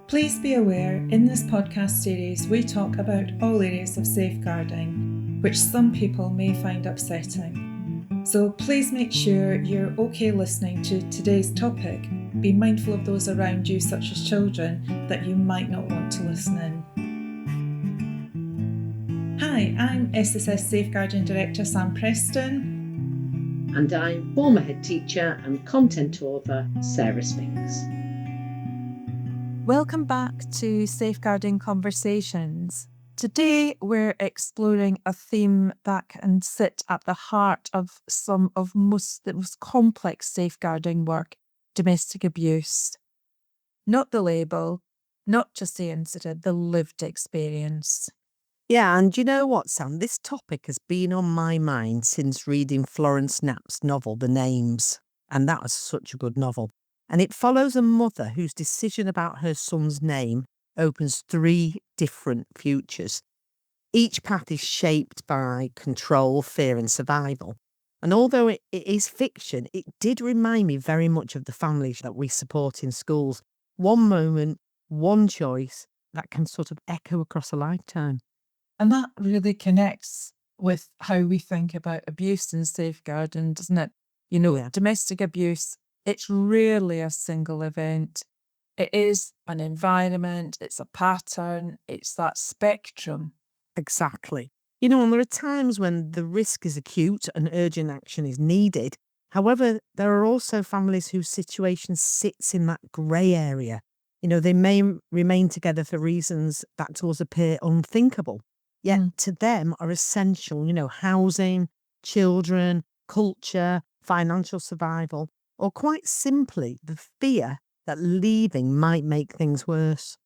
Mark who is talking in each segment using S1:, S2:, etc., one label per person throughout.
S1: Please be aware, in this podcast series we talk about all areas of safeguarding, which some people may find upsetting. So please make sure you're okay listening to today's topic. Be mindful of those around you, such as children, that you might not want to listen in. Hi, I'm SSS Safeguarding Director Sam Preston.
S2: And I'm former head teacher and content author Sarah Spinks.
S3: Welcome back to Safeguarding Conversations. Today we're exploring a theme that can sit at the heart of some of the most complex safeguarding work, domestic abuse. Not the label, not just the incident, the lived experience.
S4: Yeah, and you know what, Sam? This topic has been on my mind since reading Florence Knapp's novel, The Names. And that was such a good novel. And it follows a mother whose decision about her son's name opens 3 different futures. Each path is shaped by control, fear and survival. And although it is fiction, it did remind me very much of the families that we support in schools. One moment, one choice that can sort of echo across a lifetime.
S3: And that really connects with how we think about abuse and safeguarding, doesn't it? You know, Domestic abuse, it's rarely a single event. It is an environment, it's a pattern, it's that spectrum.
S4: Exactly. You know, and there are times when the risk is acute and urgent action is needed. However, there are also families whose situation sits in that grey area. You know, they may remain together for reasons that to us appear unthinkable. Yet to them are essential, you know, housing, children, culture, financial survival, or quite simply the fear that leaving might make things worse.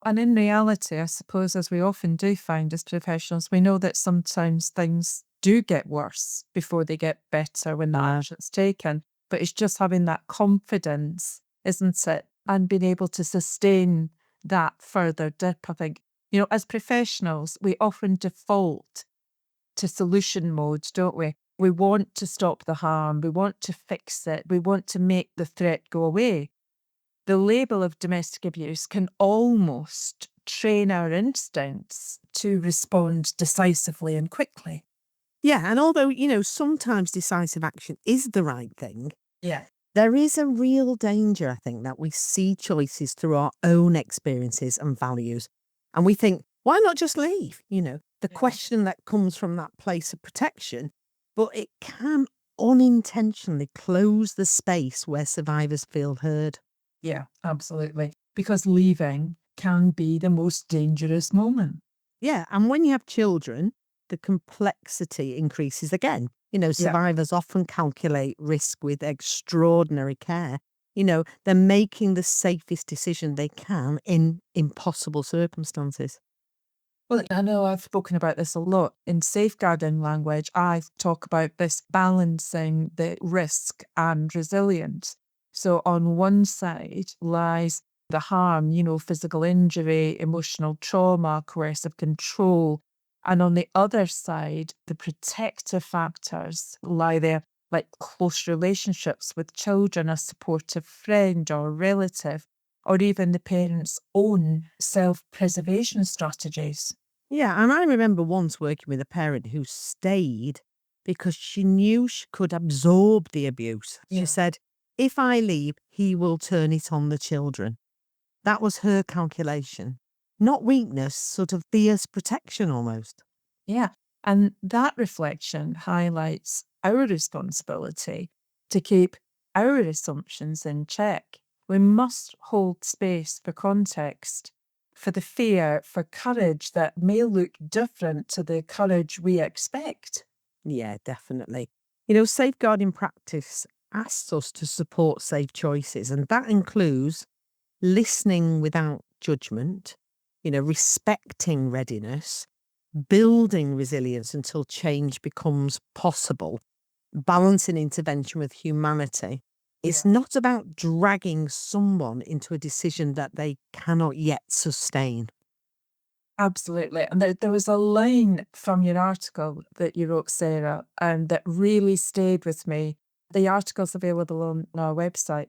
S3: And in reality, I suppose, as we often do find as professionals, we know that sometimes things do get worse before they get better when the action's taken. But it's just having that confidence, isn't it? And being able to sustain that further dip, I think. You know, as professionals, we often default to solution modes, don't we? We want to stop the harm. We want to fix it. We want to make the threat go away. The label of domestic abuse can almost train our instincts to respond decisively and quickly.
S4: Yeah, and although, you know, sometimes decisive action is the right thing, there is a real danger, I think, that we see choices through our own experiences and values. And we think, why not just leave? You know, the question that comes from that place of protection, but it can unintentionally close the space where survivors feel heard.
S3: Yeah, absolutely. Because leaving can be the most dangerous moment.
S4: Yeah, and when you have children, the complexity increases again. You know, survivors often calculate risk with extraordinary care. You know, they're making the safest decision they can in impossible circumstances.
S3: Well, I know I've spoken about this a lot. In safeguarding language, I talk about this balancing the risk and resilience. So on one side lies the harm, you know, physical injury, emotional trauma, coercive control. And on the other side, the protective factors lie there, like close relationships with children, a supportive friend or relative, or even the parent's own self-preservation strategies.
S4: Yeah, and I remember once working with a parent who stayed because she knew she could absorb the abuse. She said, if I leave, he will turn it on the children. That was her calculation. Not weakness, sort of fierce protection almost.
S3: Yeah, and that reflection highlights our responsibility to keep our assumptions in check. We must hold space for context, for the fear, for courage that may look different to the courage we expect.
S4: Yeah, definitely. You know, safeguarding practice asks us to support safe choices, and that includes listening without judgment, you know, respecting readiness, building resilience until change becomes possible, balancing intervention with humanity. It's not about dragging someone into a decision that they cannot yet sustain.
S3: Absolutely. And there was a line from your article that you wrote, Sarah, that really stayed with me. The article's available on our website.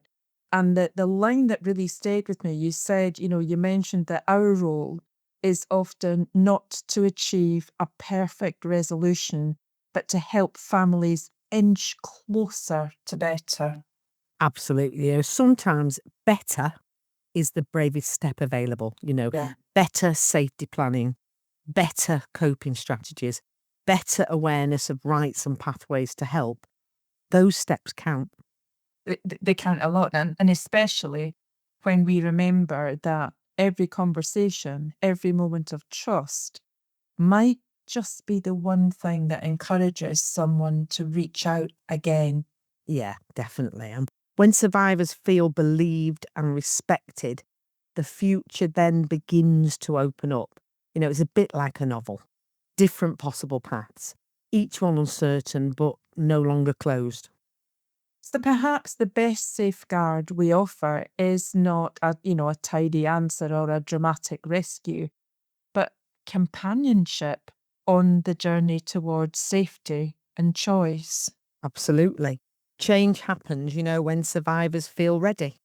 S3: And the line that really stayed with me, you said, you mentioned that our role is often not to achieve a perfect resolution, but to help families inch closer to better.
S4: Absolutely. Sometimes better is the bravest step available.
S3: Yeah.
S4: Better safety planning, better coping strategies, better awareness of rights and pathways to help. Those steps count.
S3: They count a lot. And especially when we remember that every conversation, every moment of trust might just be the one thing that encourages someone to reach out again.
S4: Yeah, definitely. And when survivors feel believed and respected, the future then begins to open up. It's a bit like a novel. Different possible paths, each one uncertain but no longer closed.
S3: So perhaps the best safeguard we offer is not a tidy answer or a dramatic rescue, but companionship on the journey towards safety and choice.
S4: Absolutely. Change happens, when survivors feel ready.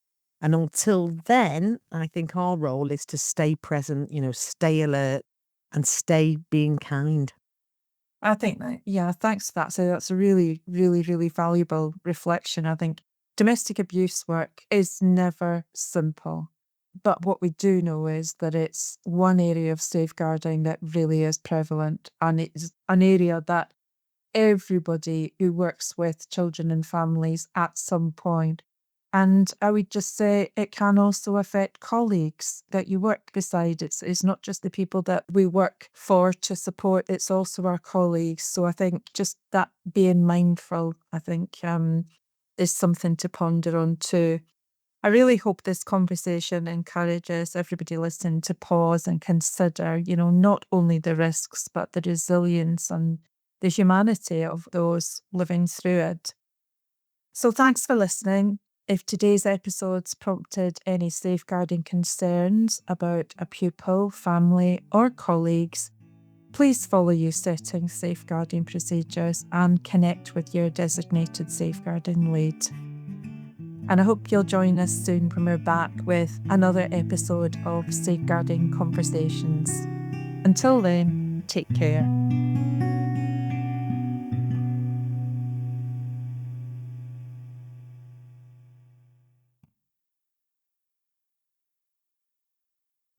S4: And until then, I think our role is to stay present, stay alert and stay being kind.
S3: I think that, yeah, thanks for that. So that's a really, really, really valuable reflection. I think domestic abuse work is never simple. But what we do know is that it's one area of safeguarding that really is prevalent. And it's an area that everybody who works with children and families at some point. And I would just say it can also affect colleagues that you work beside. It's not just the people that we work for to support, it's also our colleagues. So I think just that being mindful, I think, is something to ponder on too. I really hope this conversation encourages everybody listening to pause and consider, not only the risks, but the resilience and the humanity of those living through it. So thanks for listening. If today's episodes prompted any safeguarding concerns about a pupil, family, or colleagues, please follow your setting safeguarding procedures and connect with your designated safeguarding lead. And I hope you'll join us soon when we're back with another episode of Safeguarding Conversations. Until then, take care.